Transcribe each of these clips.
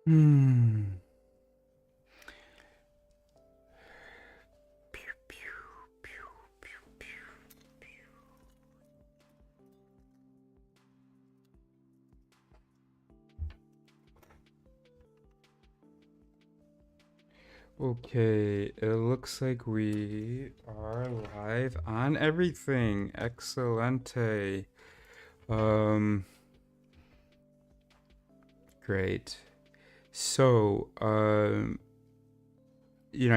Hmm. Pew, pew, pew, pew, pew. Okay, it looks like we are live on everything. Excelente. Um, great. So, I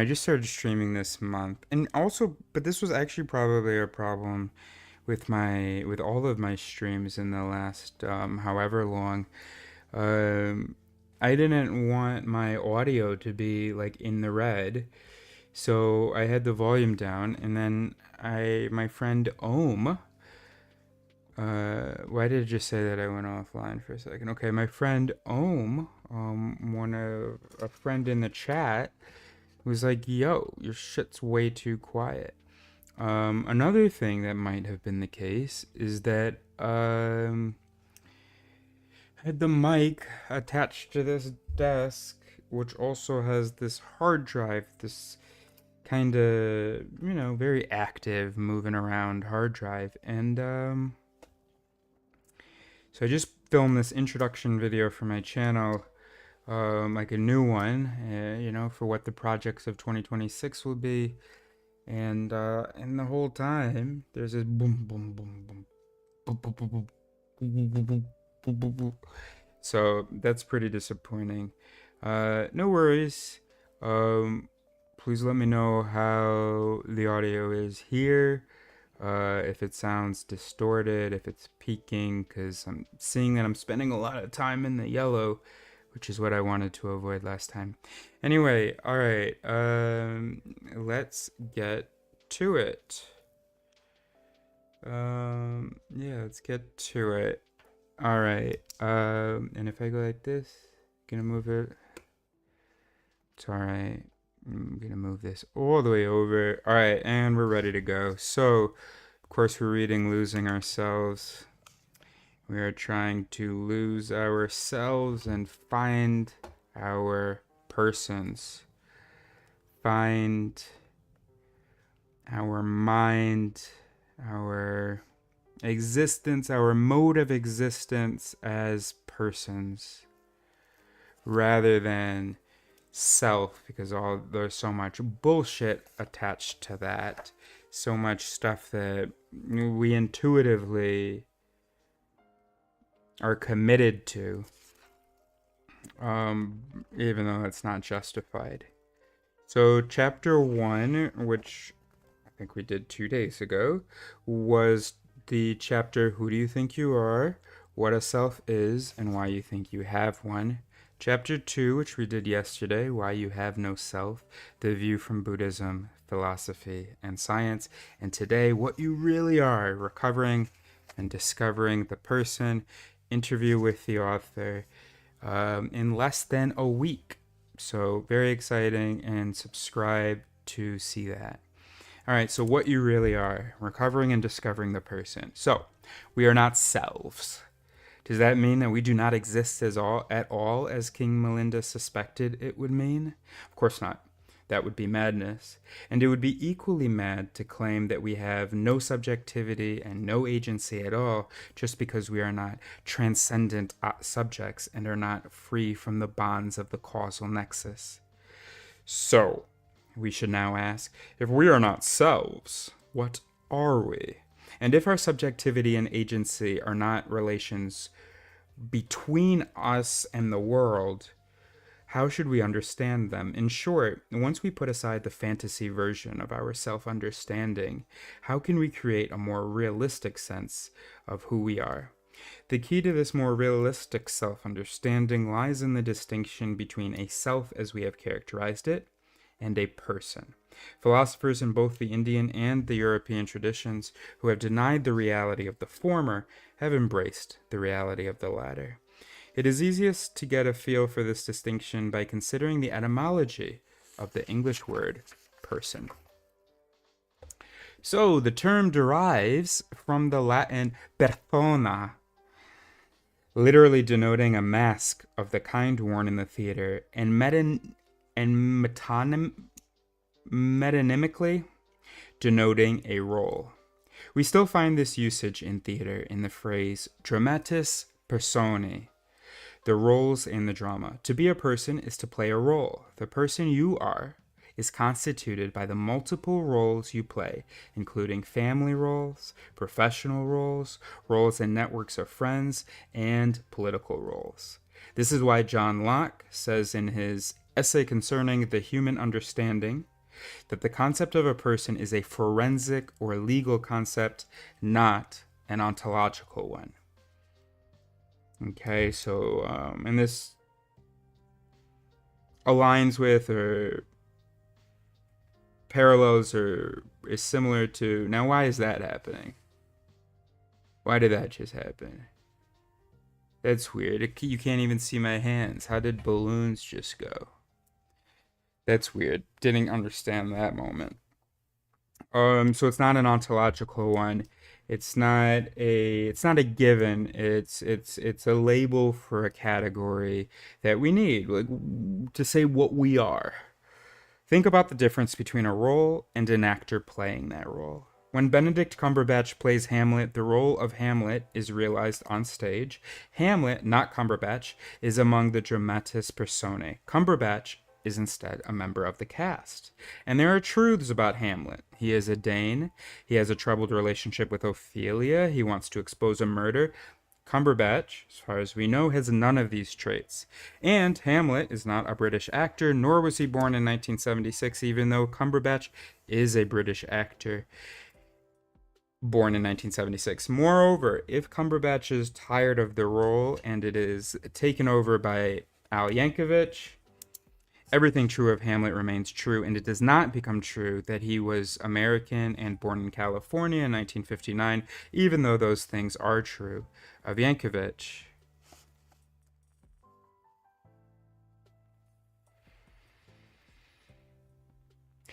just started streaming this month, and also, but this was actually probably a problem with all of my streams in the last however long. Um, I didn't want my audio to be like in the red, so I had the volume down, and then my friend Ohm. Why did it just say that I went offline for a second? Okay, my friend Ohm, a friend in the chat was like, "Yo, your shit's way too quiet." Another thing that might have been the case is that I had the mic attached to this desk, which also has this hard drive, this kind of, very active, moving around hard drive. And so I just filmed this introduction video for my channel, like a new one, for what the projects of 2026 will be. And the whole time, there's this boom, boom, boom, boom, boom, boom, boom, boom, boom, boom, boom, boom, boom, boom. So that's pretty disappointing. No worries. Um, Please let me know how the audio is here. If it sounds distorted, if it's peaking, because I'm seeing that I'm spending a lot of time in the yellow, which is what I wanted to avoid last time. Anyway, all right. Let's get to it. Yeah, let's get to it. All right. And if I go like this, gonna move it. It's all right. I'm gonna move this all the way over. All right, and we're ready to go. So, of course, we're reading Losing Ourselves. We are trying to lose ourselves and find our persons, find our mind, our existence, our mode of existence as persons, rather than self, because there's so much bullshit attached to that, so much stuff that we intuitively are committed to, even though it's not justified. So chapter 1, which I think we did 2 days ago, was the chapter Who Do You Think You Are, What a Self Is, and Why You Think You Have One. Chapter 2, which we did yesterday, Why You Have No Self, The View from Buddhism, Philosophy, and Science. And today, What You Really Are, Recovering and Discovering the Person, interview with the author in less than a week. So, very exciting, and subscribe to see that. All right, so what you really are, recovering and discovering the person. So, we are not selves. Does that mean that we do not exist at all, as King Melinda suspected it would mean? Of course not. That would be madness. And it would be equally mad to claim that we have no subjectivity and no agency at all just because we are not transcendent subjects and are not free from the bonds of the causal nexus. So, we should now ask, if we are not selves, what are we? And if our subjectivity and agency are not relations between us and the world, how should we understand them? In short, once we put aside the fantasy version of our self understanding, how can we create a more realistic sense of who we are? The key to this more realistic self understanding lies in the distinction between a self as we have characterized it and a person. Philosophers in both the Indian and the European traditions who have denied the reality of the former have embraced the reality of the latter. It is easiest to get a feel for this distinction by considering the etymology of the English word person. So, the term derives from the Latin persona, literally denoting a mask of the kind worn in the theater, and metonymically denoting a role. We still find this usage in theater in the phrase dramatis personae, the roles in the drama. To be a person is to play a role. The person you are is constituted by the multiple roles you play, including family roles, professional roles, roles in networks of friends, and political roles. This is why John Locke says in his essay concerning the human understanding that the concept of a person is a forensic or legal concept, not an ontological one. Okay, so, and this aligns with or parallels or is similar to, now why is that happening? Why did that just happen? That's weird. You can't even see my hands. How did balloons just go? That's weird. Didn't understand that moment. So it's not an ontological one. It's not a given. It's a label for a category that we need, like, to say what we are. Think about the difference between a role and an actor playing that role. When Benedict Cumberbatch plays Hamlet, the role of Hamlet is realized on stage. Hamlet, not Cumberbatch, is among the dramatis personae. Cumberbatch is instead a member of the cast. And there are truths about Hamlet. He is a Dane. He has a troubled relationship with Ophelia. He wants to expose a murder. Cumberbatch, as far as we know, has none of these traits. And Hamlet is not a British actor, nor was he born in 1976, even though Cumberbatch is a British actor born in 1976. Moreover, if Cumberbatch is tired of the role and it is taken over by Al Yankovic, everything true of Hamlet remains true, and it does not become true that he was American and born in California in 1959, even though those things are true of Yankovic.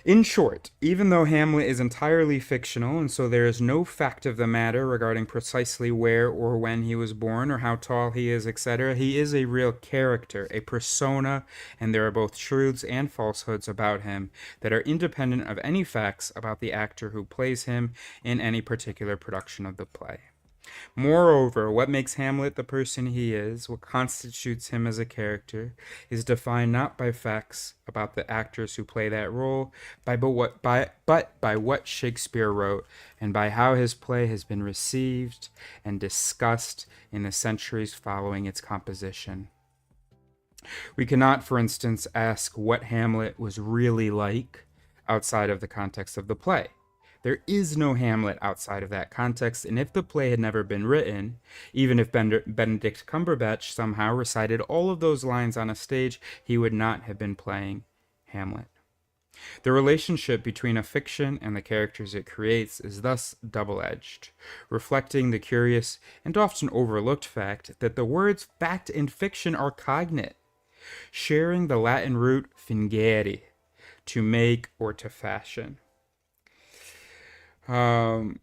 In short, even though Hamlet is entirely fictional, and so there is no fact of the matter regarding precisely where or when he was born or how tall he is, etc., he is a real character, a persona, and there are both truths and falsehoods about him that are independent of any facts about the actor who plays him in any particular production of the play. Moreover, what makes Hamlet the person he is, what constitutes him as a character, is defined not by facts about the actors who play that role, but by what Shakespeare wrote, and by how his play has been received and discussed in the centuries following its composition. We cannot, for instance, ask what Hamlet was really like outside of the context of the play. There is no Hamlet outside of that context, and if the play had never been written, even if Benedict Cumberbatch somehow recited all of those lines on a stage, he would not have been playing Hamlet. The relationship between a fiction and the characters it creates is thus double-edged, reflecting the curious and often overlooked fact that the words fact and fiction are cognate, sharing the Latin root fingere, to make or to fashion. And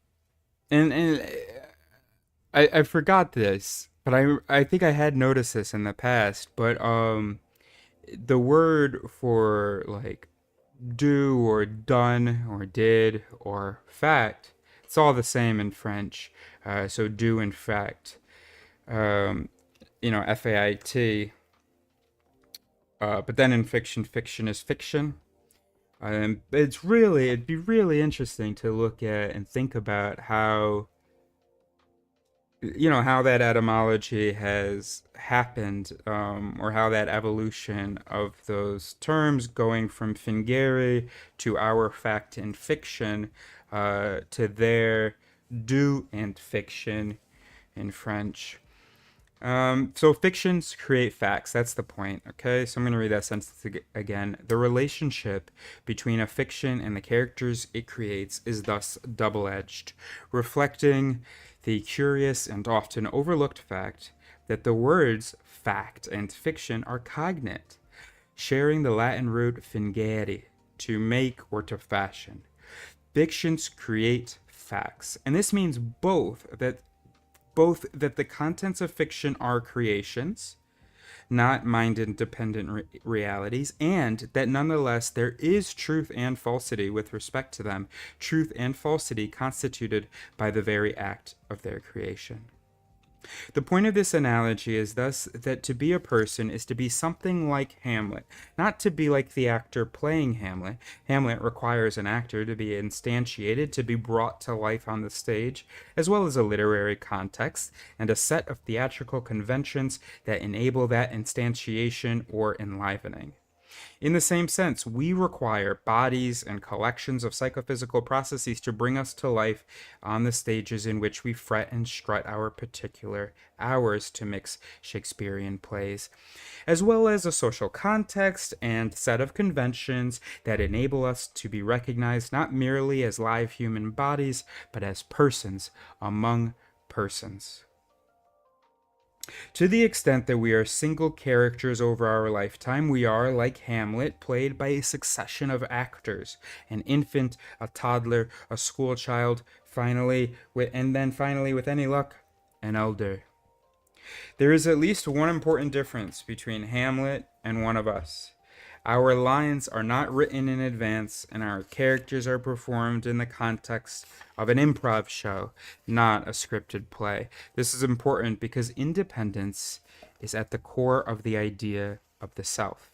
I forgot this, but I think I had noticed this in the past, but the word for like do or done or did or fact, it's all the same in French. So do and fact, FAIT. But then in fiction, fiction is fiction. It'd be really interesting to look at and think about how, how that etymology has happened, or how that evolution of those terms going from fingere to our fact and fiction, to their do and fiction in French. So fictions create facts. That's the point. Okay, so I'm going to read that sentence again. The relationship between a fiction and the characters it creates is thus double-edged, reflecting the curious and often overlooked fact that the words fact and fiction are cognate, sharing the Latin root fingere, to make or to fashion. Fictions create facts, and this means both that both that the contents of fiction are creations, not mind-independent realities, and that nonetheless there is truth and falsity with respect to them, truth and falsity constituted by the very act of their creation. The point of this analogy is thus that to be a person is to be something like Hamlet, not to be like the actor playing Hamlet. Hamlet requires an actor to be instantiated, to be brought to life on the stage, as well as a literary context and a set of theatrical conventions that enable that instantiation or enlivening. In the same sense, we require bodies and collections of psychophysical processes to bring us to life on the stages in which we fret and strut our particular hours, to mix Shakespearean plays, as well as a social context and set of conventions that enable us to be recognized not merely as live human bodies, but as persons among persons. To the extent that we are single characters over our lifetime, we are, like Hamlet, played by a succession of actors: an infant, a toddler, a schoolchild, and then finally, with any luck, an elder. There is at least one important difference between Hamlet and one of us. Our lines are not written in advance, and our characters are performed in the context of an improv show, not a scripted play. This is important because independence is at the core of the idea of the self.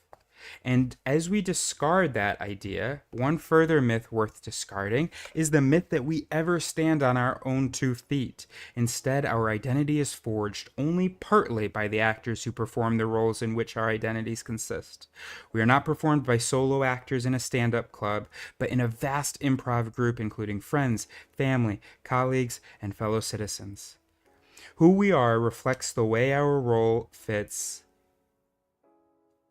And as we discard that idea, one further myth worth discarding is the myth that we ever stand on our own 2 feet. Instead, our identity is forged only partly by the actors who perform the roles in which our identities consist. We are not performed by solo actors in a stand-up club, but in a vast improv group including friends, family, colleagues, and fellow citizens. Who we are reflects the way our role fits.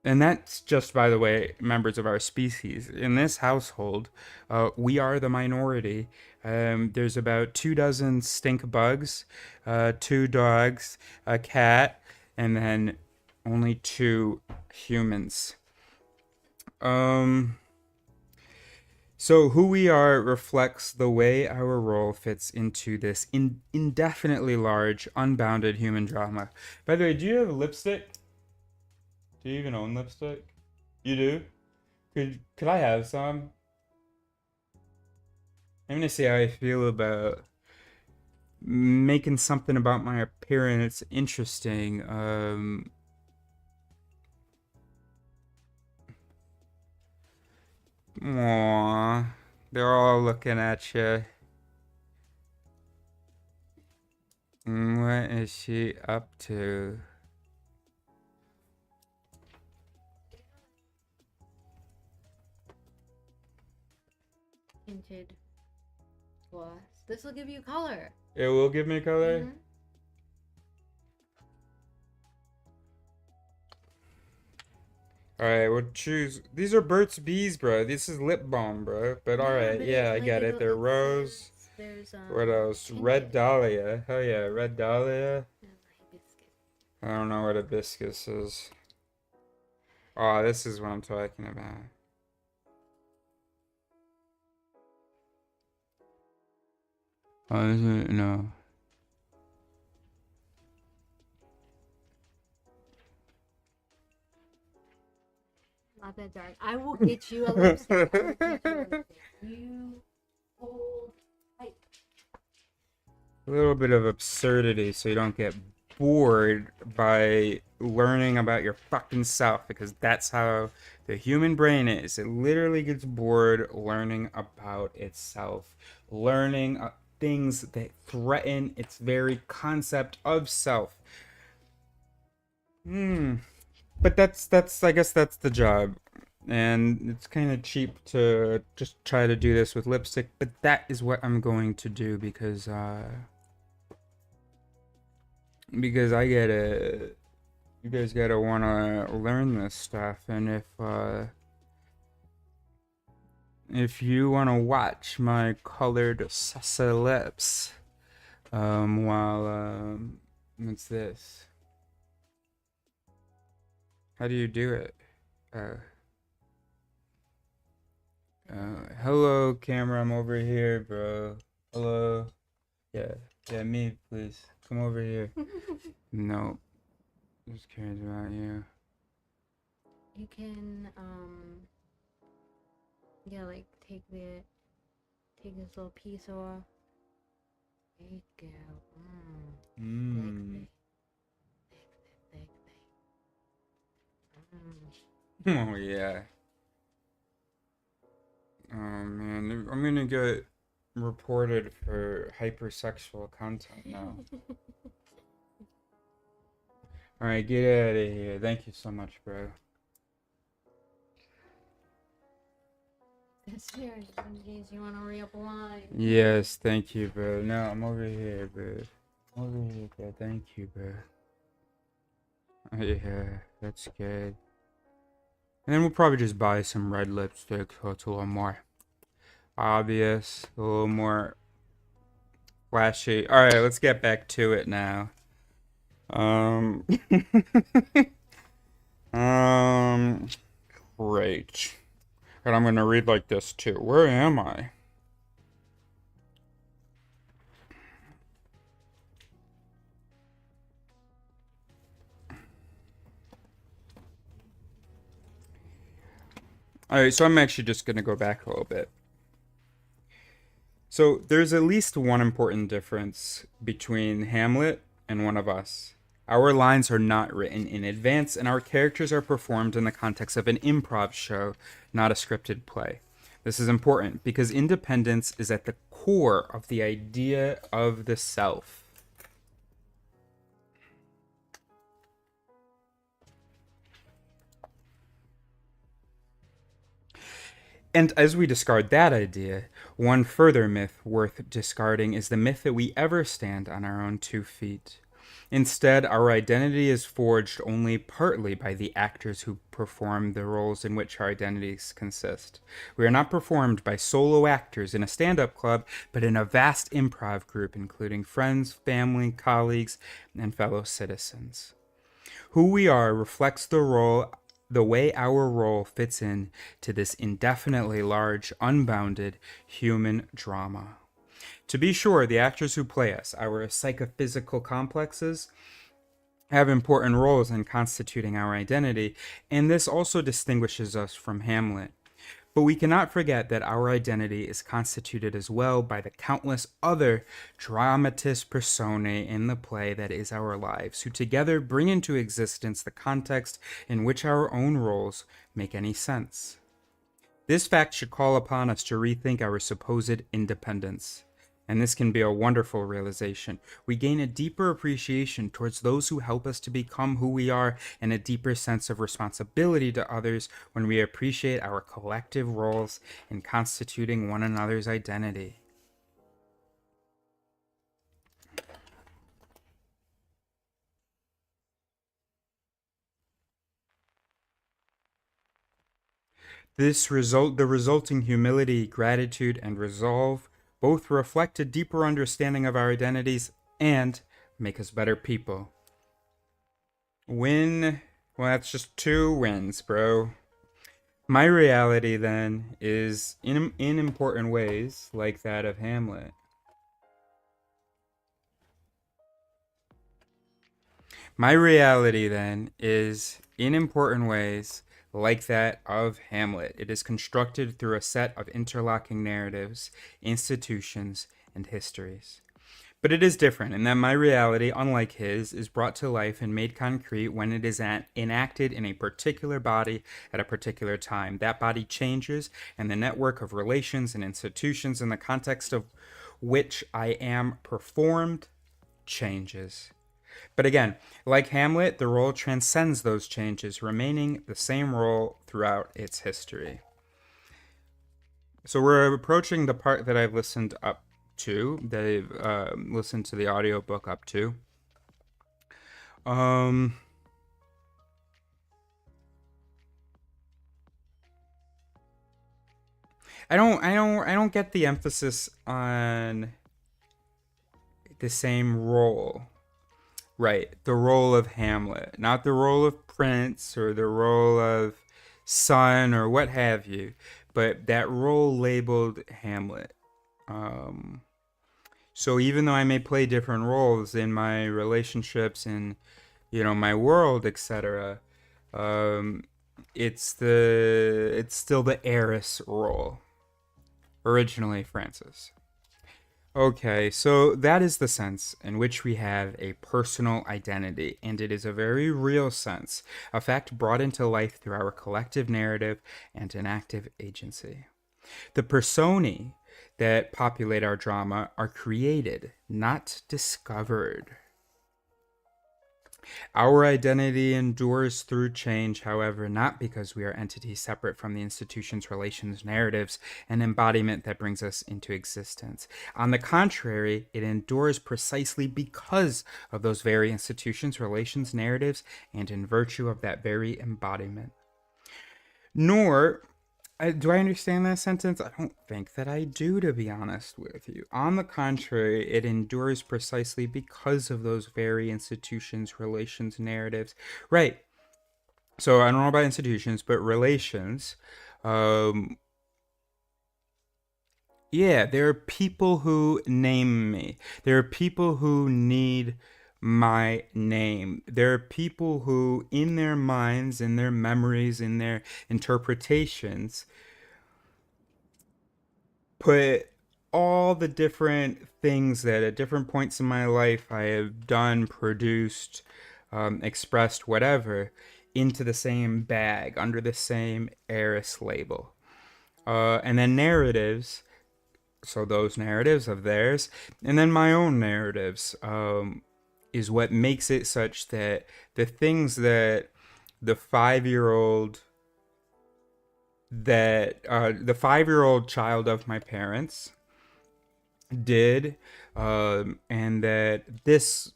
And that's just, by the way, members of our species. In this household, we are the minority. There's about 24 stink bugs, 2 dogs, a cat, and then only 2 humans. So who we are reflects the way our role fits into this indefinitely large, unbounded human drama. By the way, do you have lipstick? Do you even own lipstick? You do? Could I have some? I'm gonna see how I feel about making something about my appearance interesting. Aww, they're all looking at you. What is she up to? Tinted gloss. This will give you color. It will give me color? Mm-hmm. Alright, we'll choose. These are Burt's Bees, bro. This is lip balm, bro. But alright, yeah, I get it. They're rose. There's What else? tinted. Red Dahlia. Hell yeah, Red Dahlia. And hibiscus. I don't know what hibiscus is. Oh, this is what I'm talking about. Oh, this is, no. Not that dark. I will get you a lipstick. I will get you a lipstick. You hold tight. A little bit of absurdity so you don't get bored by learning about your fucking self, because that's how the human brain is. It literally gets bored learning about itself, learning things that threaten its very concept of self. But that's I guess that's the job. And it's kind of cheap to just try to do this with lipstick, but that is what I'm going to do because I get it. You guys gotta wanna learn this stuff, and if you wanna watch my colored sassy lips, what's this? How do you do it? Hello, camera. I'm over here, bro. Hello. Yeah, me, please. Come over here. No. Just cares about you. You can yeah, like take this little piece off. There you go. Mmm. Thick. Oh, yeah. Oh, man. I'm gonna get reported for hypersexual content now. Alright, get out of here. Thank you so much, bro. That's yours in case you want to reapply. Yes, thank you, bro. No, I'm over here, bro. I'm over here, bro. Thank you, bro. Yeah, that's good. And then we'll probably just buy some red lipstick so it's a little more obvious, a little more flashy. Alright, let's get back to it now. Great. And I'm gonna read like this too. Where am I? Alright, so I'm actually just gonna go back a little bit. So there's at least one important difference between Hamlet and One of Us. Our lines are not written in advance, and our characters are performed in the context of an improv show, not a scripted play. This is important because independence is at the core of the idea of the self. And as we discard that idea, one further myth worth discarding is the myth that we ever stand on our own 2 feet. Instead, our identity is forged only partly by the actors who perform the roles in which our identities consist. We are not performed by solo actors in a stand-up club, but in a vast improv group including friends, family, colleagues, and fellow citizens. Who we are reflects the way our role fits in to this indefinitely large, unbounded human drama. To be sure, the actors who play us, our psychophysical complexes, have important roles in constituting our identity, and this also distinguishes us from Hamlet. But we cannot forget that our identity is constituted as well by the countless other dramatis personae in the play that is our lives, who together bring into existence the context in which our own roles make any sense. This fact should call upon us to rethink our supposed independence. And this can be a wonderful realization. We gain a deeper appreciation towards those who help us to become who we are and a deeper sense of responsibility to others when we appreciate our collective roles in constituting one another's identity. The resulting humility, gratitude, and resolve both reflect a deeper understanding of our identities and make us better people. Well, that's just 2 wins, bro. My reality, then, is in important ways like that of Hamlet. My reality, then, is in important ways like that of Hamlet. It is constructed through a set of interlocking narratives, institutions, and histories. But it is different in that my reality, unlike his, is brought to life and made concrete when it is enacted in a particular body at a particular time. That body changes, and the network of relations and institutions in the context of which I am performed changes. But again, like Hamlet, the role transcends those changes, remaining the same role throughout its history. So we're approaching the part that I've listened up to, that I've listened to the audiobook up to. I don't get the emphasis on the same role. Right, the role of Hamlet, not the role of Prince or the role of Son or what have you, but that role labeled Hamlet. So even though I may play different roles in my relationships and, my world, etc., um, it's still the heiress role. Originally, Francis. Okay, so that is the sense in which we have a personal identity, and it is a very real sense, a fact brought into life through our collective narrative and an active agency. The personae that populate our drama are created, not discovered. Our identity endures through change, however, not because we are entities separate from the institution's relations, narratives, and embodiment that brings us into existence. On the contrary, it endures precisely because of those very institutions, relations, narratives, and in virtue of that very embodiment. Nor do I understand that sentence? I don't think that I do, to be honest with you. On the contrary, it endures precisely because of those very institutions, relations, narratives. Right. So I don't know about institutions, but relations. Um, yeah, there are people who name me. There are people who need my name. There are people who, in their minds, in their memories, in their interpretations, put all the different things that at different points in my life I have done, produced, expressed, whatever, into the same bag under the same heiress label. And then narratives, so those narratives of theirs, and then my own narratives is what makes it such that the things that the 5 year old the 5 year old child of my parents did, and that this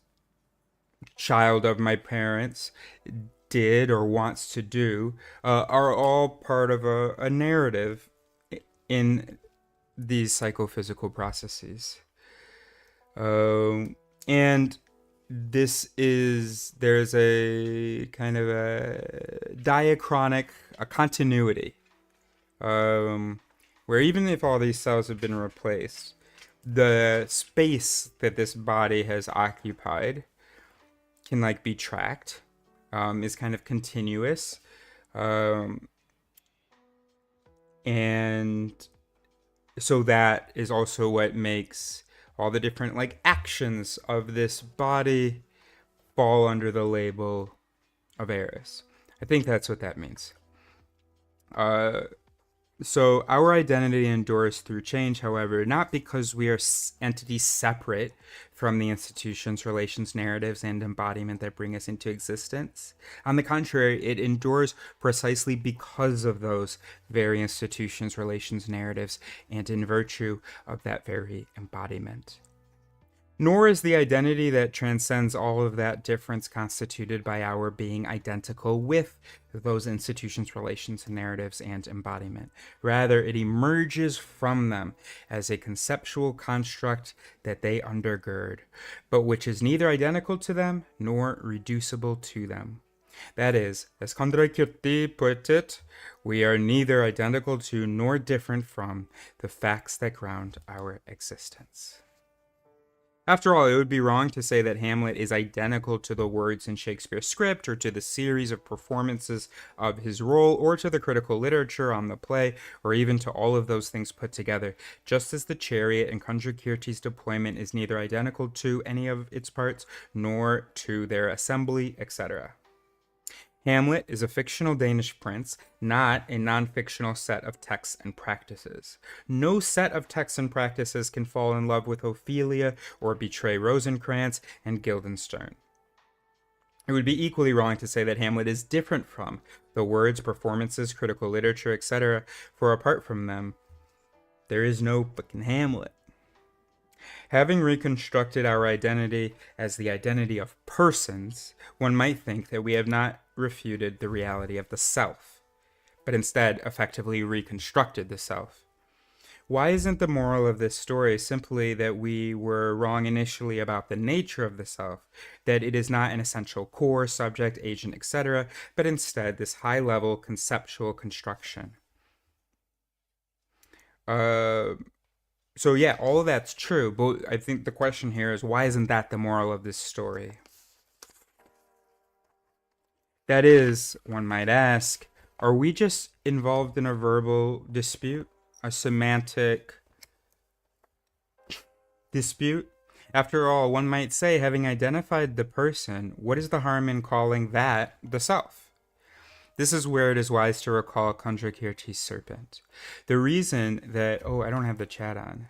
child of my parents did or wants to do, are all part of a narrative in these psychophysical processes. And there's a kind of a diachronic, a continuity, where even if all these cells have been replaced, the space that this body has occupied can like be tracked, is kind of continuous, and so that is also what makes all the different like actions of this body fall under the label of Eris. I think that's what that means. So our identity endures through change, however, not because we are entities separate from the institutions, relations, narratives, and embodiment that bring us into existence. On the contrary, it endures precisely because of those very institutions, relations, narratives, and in virtue of that very embodiment. Nor is the identity that transcends all of that difference constituted by our being identical with those institutions, relations, narratives, and embodiment. Rather, it emerges from them as a conceptual construct that they undergird, but which is neither identical to them nor reducible to them. That is, as Kondratyurti put it, we are neither identical to nor different from the facts that ground our existence. After all, it would be wrong to say that Hamlet is identical to the words in Shakespeare's script, or to the series of performances of his role, or to the critical literature on the play, or even to all of those things put together, just as the chariot in Kondratyurti's deployment is neither identical to any of its parts, nor to their assembly, etc. Hamlet is a fictional Danish prince, not a non-fictional set of texts and practices. No set of texts and practices can fall in love with Ophelia or betray Rosencrantz and Guildenstern. It would be equally wrong to say that Hamlet is different from the words, performances, critical literature, etc., for apart from them, there is no fucking Hamlet. Having reconstructed our identity as the identity of persons, one might think that we have not refuted the reality of the self, but instead effectively reconstructed the self. Why isn't the moral of this story simply that we were wrong initially about the nature of the self, that it is not an essential core, subject, agent, etc., but instead this high-level conceptual construction? So yeah, all of that's true, but I think the question here is why isn't that the moral of this story? That is, one might ask, are we just involved in a verbal dispute? A semantic dispute? After all, one might say, having identified the person, what is the harm in calling that the self? This is where it is wise to recall Kundrakirti's serpent. The reason that, oh, I don't have the chat on.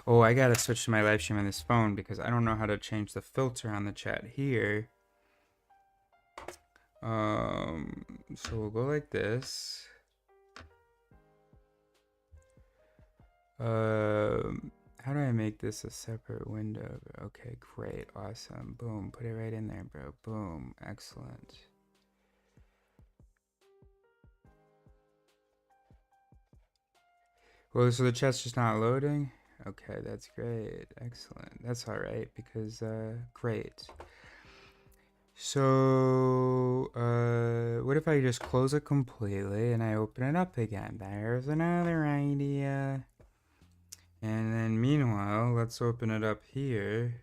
Oh, I gotta switch to my live stream on this phone because I don't know how to change the filter on the chat here. So we'll go like this. How do I make this a separate window? Okay, great, awesome. Boom, put it right in there, bro. Boom, excellent. Well, so the chat's just not loading? Okay, that's great. Excellent. That's all right because, great. So, what if I just close it completely and I open it up again? There's another idea. And then meanwhile, let's open it up here.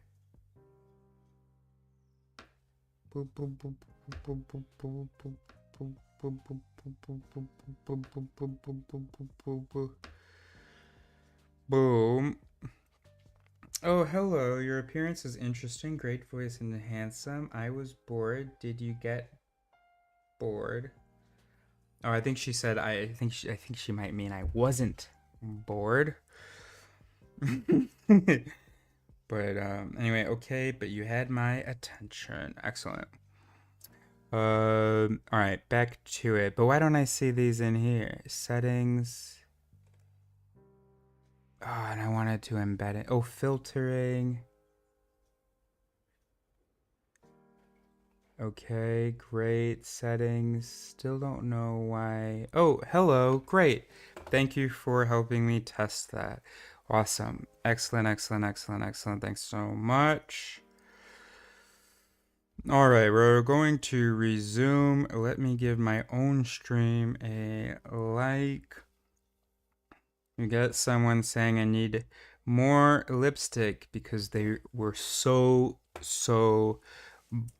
Boom. Oh, hello. Your appearance is interesting. Great voice and handsome. I was bored. Did you get bored? Oh, I think she said I think she might mean I wasn't bored. But anyway, okay, but you had my attention. Excellent. All right, back to it. But why don't I see these in here? Settings. Oh, and I wanted to embed it. Oh, filtering. Okay, great. Settings. Still don't know why. Oh, hello. Great. Thank you for helping me test that. Awesome. Excellent, excellent, excellent, excellent. Thanks so much. All right, we're going to resume. Let me give my own stream a like. You get someone saying I need more lipstick because they were so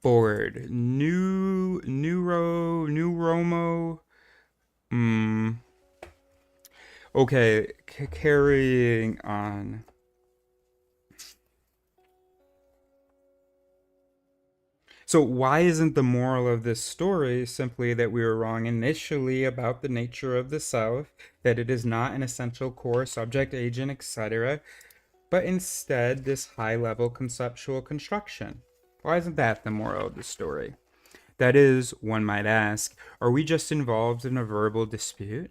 bored. New Romo. Okay, carrying on. So why isn't the moral of this story simply that we were wrong initially about the nature of the South, that it is not an essential core subject, agent, etc., but instead this high-level conceptual construction? Why isn't that the moral of the story? That is, one might ask, are we just involved in a verbal dispute?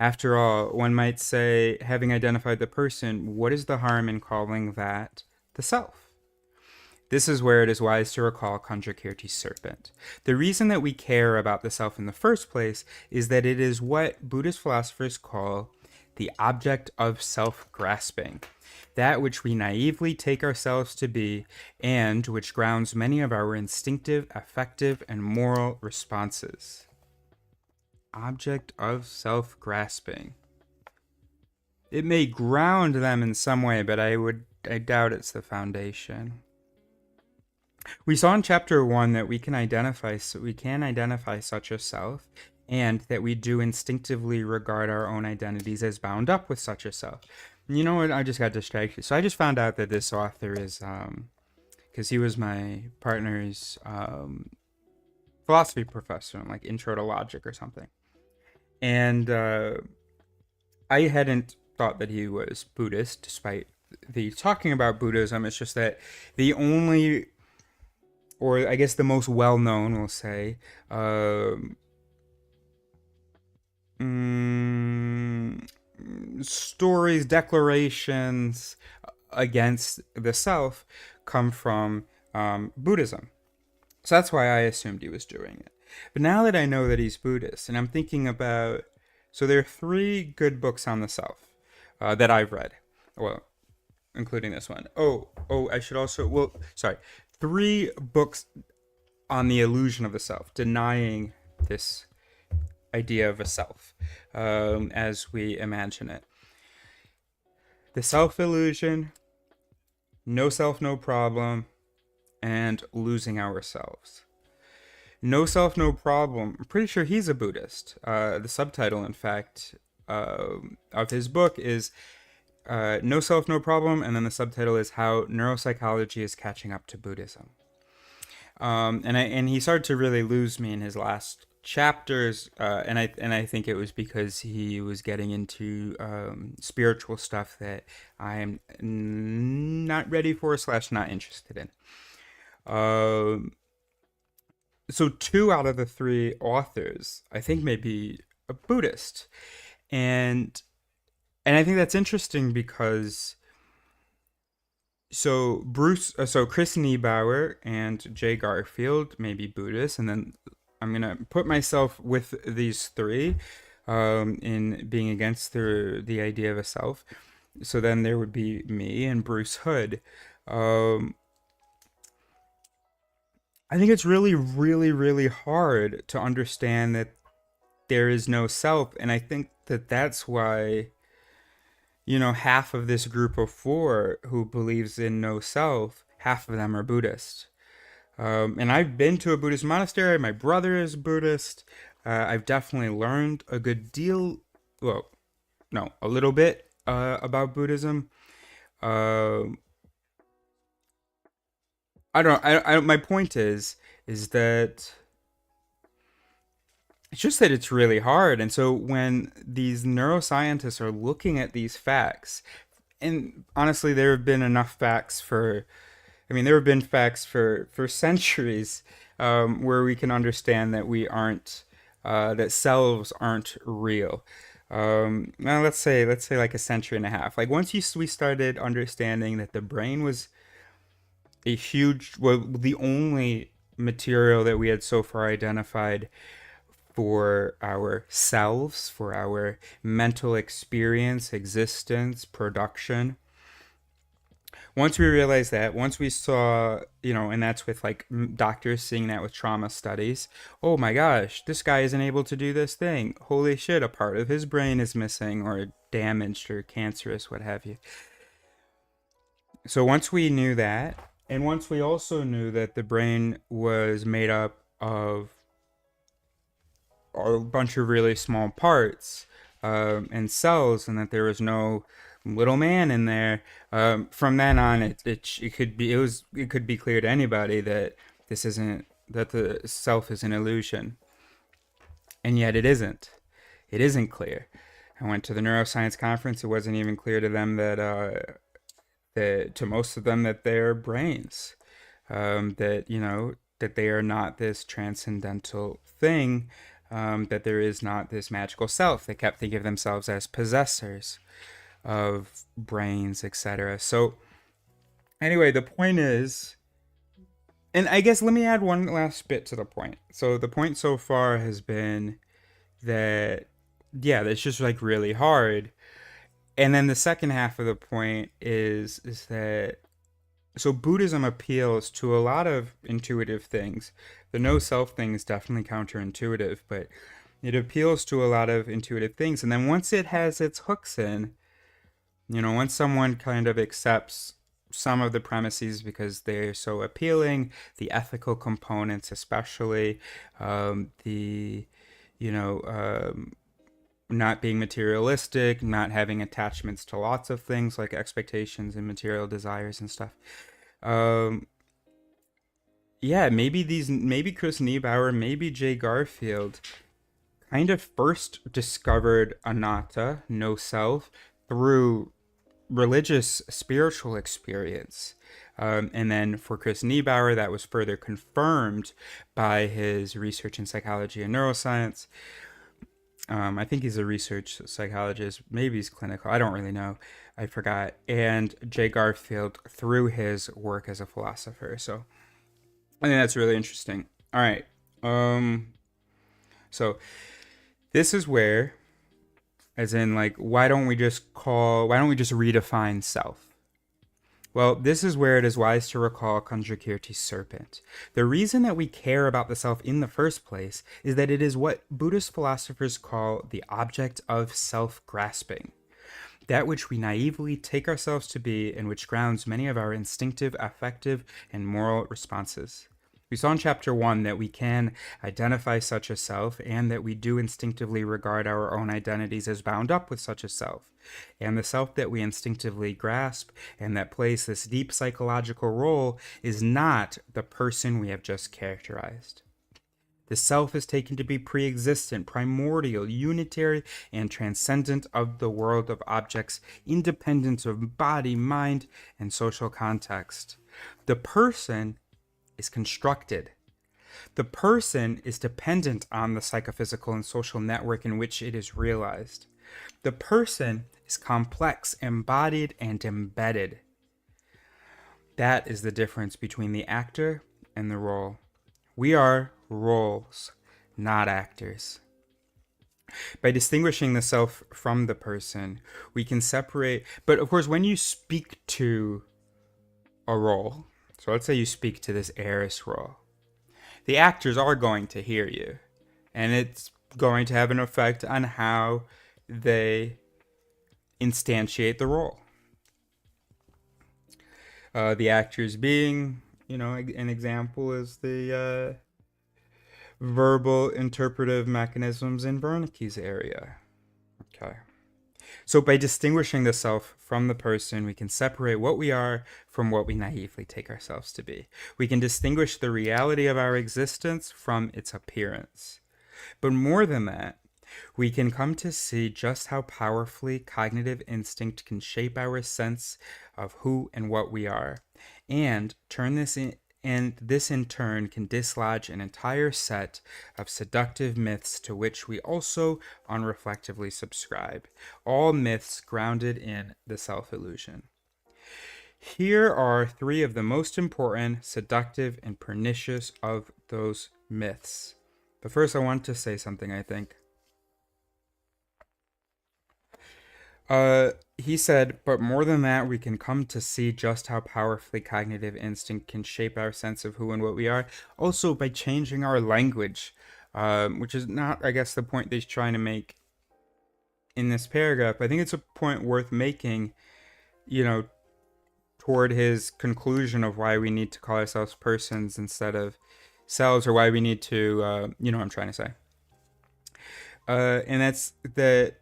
After all, one might say, having identified the person, what is the harm in calling that the self? This is where it is wise to recall Kundrakirti's serpent. The reason that we care about the self in the first place is that it is what Buddhist philosophers call the object of self-grasping, that which we naively take ourselves to be, and which grounds many of our instinctive, affective, and moral responses. Object of self-grasping. It may ground them in some way, but I doubt it's the foundation. We saw in chapter 1 that we can identify such a self, and that we do instinctively regard our own identities as bound up with such a self. You know what? I just got distracted. So I just found out that this author is, because he was my partner's philosophy professor, like Intro to Logic or something. And I hadn't thought that he was Buddhist, despite the talking about Buddhism. It's just that the only, or I guess the most well-known, we'll say, stories, declarations against the self come from Buddhism. So that's why I assumed he was doing it. But now that I know that he's Buddhist, and I'm thinking about, so there are 3 good books on the self that I've read. Well, including this one. I should also, well, sorry. 3 books on the illusion of the self, denying this idea of a self as we imagine it. the self illusion, no self, no problem, and losing ourselves. No self, no problem. I'm pretty sure he's a Buddhist. The subtitle, in fact, of his book is No Self, No Problem, and then the subtitle is How Neuropsychology is Catching Up to Buddhism. And he started to really lose me in his last chapters, and I think it was because he was getting into spiritual stuff that I am not ready for / not interested in. So 2 out of the 3 authors, I think, may be a Buddhist, and I think that's interesting because so Chris Niebauer and Jay Garfield may be Buddhists, and then I'm gonna put myself with these 3 in being against the idea of a self. So then there would be me and Bruce Hood. I think it's really, really, really hard to understand that there is no self, and I think that that's why, half of this group of 4 who believes in no self, half of them are Buddhist. And I've been to a Buddhist monastery. My brother is Buddhist. I've definitely learned a good deal, well, no, a little bit about Buddhism. I don't know. My point is that it's just that it's really hard. And so when these neuroscientists are looking at these facts, and honestly, there have been enough facts there have been facts for centuries where we can understand that that selves aren't real. Now let's say like a century and a half. Like once we started understanding that the brain was the only material that we had so far identified for ourselves, for our mental experience, existence, production. Once we realized that, once we saw, and that's with like doctors seeing that with trauma studies, oh my gosh, this guy isn't able to do this thing. Holy shit, a part of his brain is missing or damaged or cancerous, what have you. So once we knew that, and once we also knew that the brain was made up of a bunch of really small parts and cells, and that there was no little man in there, from then on, it could be clear to anybody that the self is an illusion, and yet it isn't. It isn't clear. I went to the neuroscience conference. It wasn't even clear to them that to most of them that they're brains, that they are not this transcendental thing, that there is not this magical self. They kept thinking of themselves as possessors of brains, etc. So anyway, the point is, and I guess let me add one last bit to the point. So the point so far has been that, yeah, it's just like really hard. And then the second half of the point is that so Buddhism appeals to a lot of intuitive things. The no self thing is definitely counterintuitive, but it appeals to a lot of intuitive things. And then once it has its hooks in, once someone kind of accepts some of the premises because they're so appealing, the ethical components especially, not being materialistic, not having attachments to lots of things like expectations and material desires and stuff. Maybe Chris Niebauer, maybe Jay Garfield kind of first discovered anatta, no self, through religious, spiritual experience. And then for Chris Niebauer, that was further confirmed by his research in psychology and neuroscience. I think he's a research psychologist. Maybe he's clinical. I don't really know. I forgot. And Jay Garfield through his work as a philosopher. So I think that's really interesting. All right. So this is where, as in, like, why don't we just redefine self? Well, this is where it is wise to recall Kanjakirti's serpent. The reason that we care about the self in the first place is that it is what Buddhist philosophers call the object of self-grasping. that which we naively take ourselves to be and which grounds many of our instinctive, affective, and moral responses. We saw in chapter 1 that we can identify such a self and that we do instinctively regard our own identities as bound up with such a self. And the self that we instinctively grasp and that plays this deep psychological role is not the person we have just characterized. The self is taken to be pre-existent, primordial, unitary, and transcendent of the world of objects, independent of body, mind, and social context. The person is constructed. The person is dependent on the psychophysical and social network in which it is realized. The person is complex, embodied, and embedded. That is the difference between the actor and the role. We are roles, not actors. By distinguishing the self from the person, we can separate. But of course, when you speak to a role, so let's say you speak to this heiress role, the actors are going to hear you, and it's going to have an effect on how they instantiate the role. The actors being, an example is the verbal interpretive mechanisms in Wernicke's area. Okay. So by distinguishing the self from the person, we can separate what we are from what we naively take ourselves to be. We can distinguish the reality of our existence from its appearance. But more than that, we can come to see just how powerfully cognitive instinct can shape our sense of who and what we are, and this in turn can dislodge an entire set of seductive myths to which we also unreflectively subscribe, all myths grounded in the self-illusion. Here are 3 of the most important, seductive, and pernicious of those myths. But first I want to say something, I think. He said, but more than that, we can come to see just how powerfully cognitive instinct can shape our sense of who and what we are, also by changing our language, which is not, I guess, the point that he's trying to make in this paragraph. I think it's a point worth making, toward his conclusion of why we need to call ourselves persons instead of selves, or why we need to, what I'm trying to say. And that's that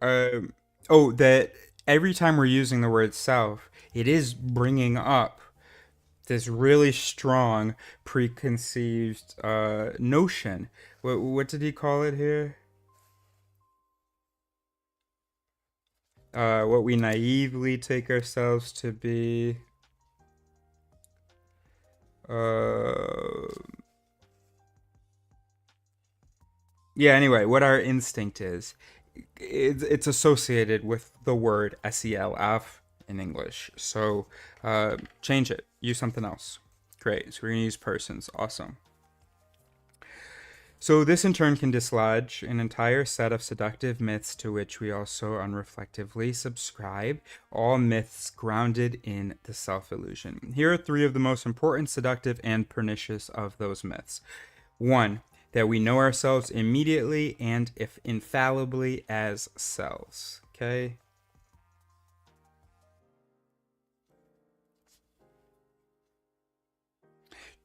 that every time we're using the word self, it is bringing up this really strong preconceived notion. What did he call it here? What we naively take ourselves to be. Anyway, what our instinct is. It's associated with the word SELF in English. So change it. Use something else. Great. So we're going to use persons. Awesome. So this in turn can dislodge an entire set of seductive myths to which we also unreflectively subscribe, all myths grounded in the self-illusion. Here are 3 of the most important, seductive, and pernicious of those myths. 1, that we know ourselves immediately and if infallibly as selves. Okay?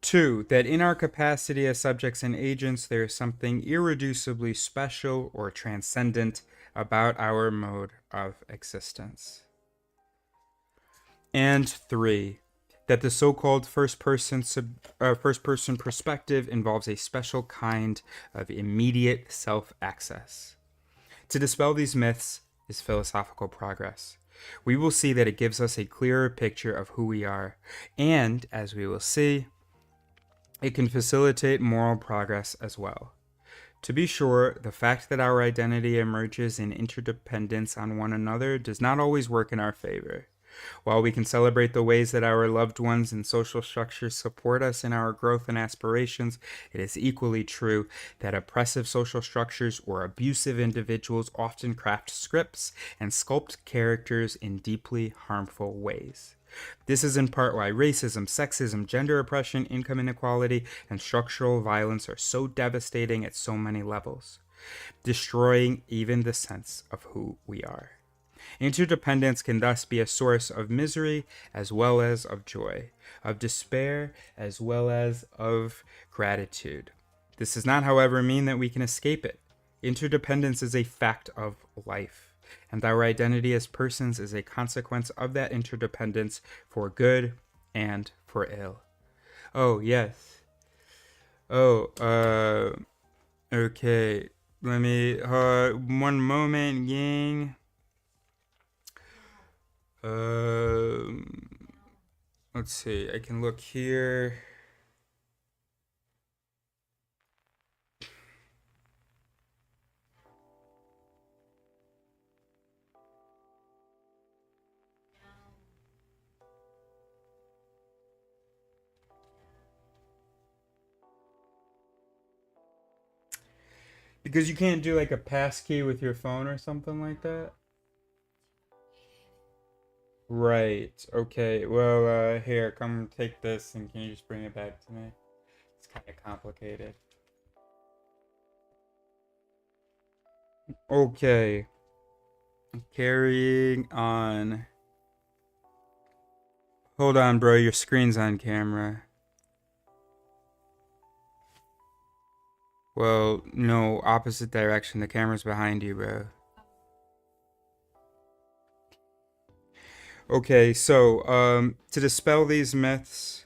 Two, that in our capacity as subjects and agents, there is something irreducibly special or transcendent about our mode of existence. And 3, that the so-called first-person perspective involves a special kind of immediate self-access. To dispel these myths is philosophical progress. We will see that it gives us a clearer picture of who we are, and, as we will see, it can facilitate moral progress as well. To be sure, the fact that our identity emerges in interdependence on one another does not always work in our favor. While we can celebrate the ways that our loved ones and social structures support us in our growth and aspirations, it is equally true that oppressive social structures or abusive individuals often craft scripts and sculpt characters in deeply harmful ways. This is in part why racism, sexism, gender oppression, income inequality, and structural violence are so devastating at so many levels. destroying even the sense of who we are. Interdependence can thus be a source of misery as well as of joy, of despair as well as of gratitude. This does not, however, mean that we can escape it. Interdependence is a fact of life, and our identity as persons is a consequence of that interdependence for good and for ill. Oh, yes. Oh, okay. Let me, one moment, gang. Let's see. I can look here. Because you can't do like a passkey with your phone or something like that? Right. Okay. Well, here, come take this and can you just bring it back to me? It's kind of complicated. Okay. Carrying on. Hold on, bro. Your screen's on camera. Well, no, opposite direction. The camera's behind you, bro. Okay, so, to dispel these myths,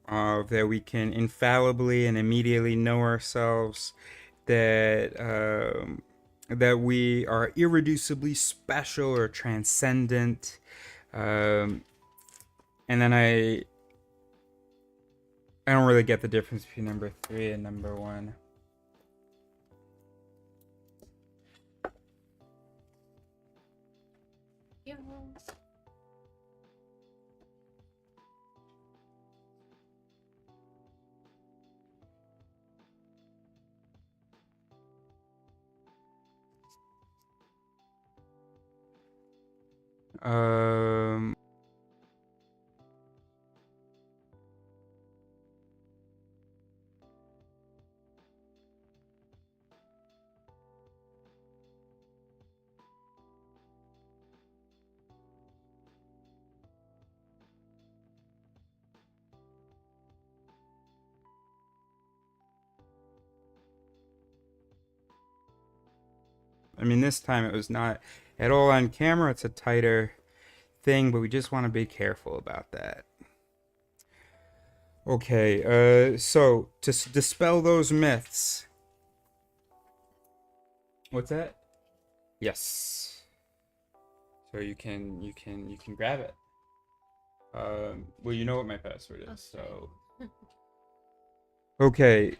that we can infallibly and immediately know ourselves, that we are irreducibly special or transcendent, and then I don't really get the difference between number 3 and number 1. Um, I mean, this time it was not at all on camera. It's a tighter thing, but we just want to be careful about that. Okay, so to dispel those myths. What's that? Yes. So you can grab it. Well, you know what my password is, so. Okay.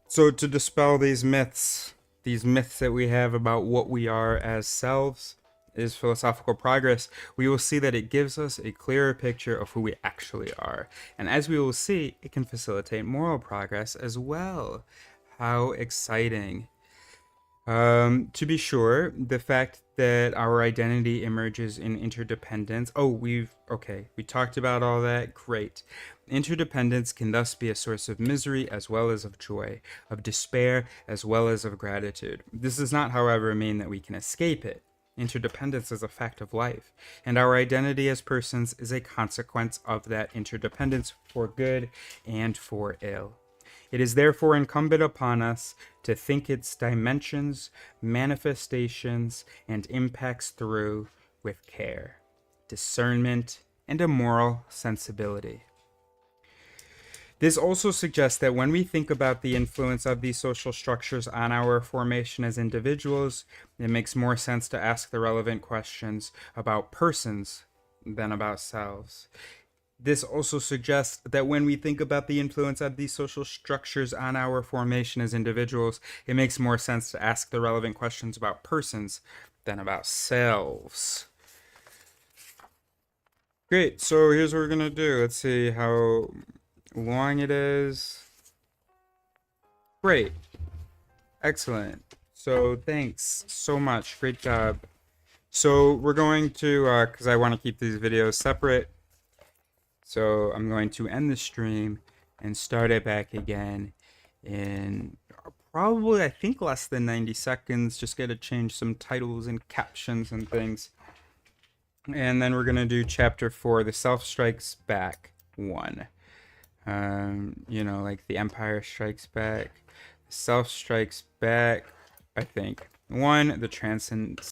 So to dispel these myths that we have about what we are as selves, is philosophical progress, we will see that it gives us a clearer picture of who we actually are. And as we will see, it can facilitate moral progress as well. How exciting. To be sure, the fact that our identity emerges in interdependence. Oh, we talked about all that. Great. Interdependence can thus be a source of misery as well as of joy, of despair as well as of gratitude. This does not, however, mean that we can escape it. Interdependence is a fact of life, and our identity as persons is a consequence of that interdependence for good and for ill. It is therefore incumbent upon us to think its dimensions, manifestations, and impacts through with care, discernment, and a moral sensibility. This also suggests that when we think about the influence of these social structures on our formation as individuals, it makes more sense to ask the relevant questions about persons than about selves. This also suggests that when we think about the influence of these social structures on our formation as individuals, it makes more sense to ask the relevant questions about persons than about selves. Great, so here's what we're gonna do. Let's see how long it is. Great. Excellent. So thanks so much. Great job. So we're going to, because I want to keep these videos separate, so I'm going to end the stream and start it back again in probably, I think, less than 90 seconds. Just got to change some titles and captions and things. And then we're going to do chapter 4, The Self Strikes Back 1. You know, like The Empire Strikes Back. The Self Strikes Back, I think. 1, The Transcend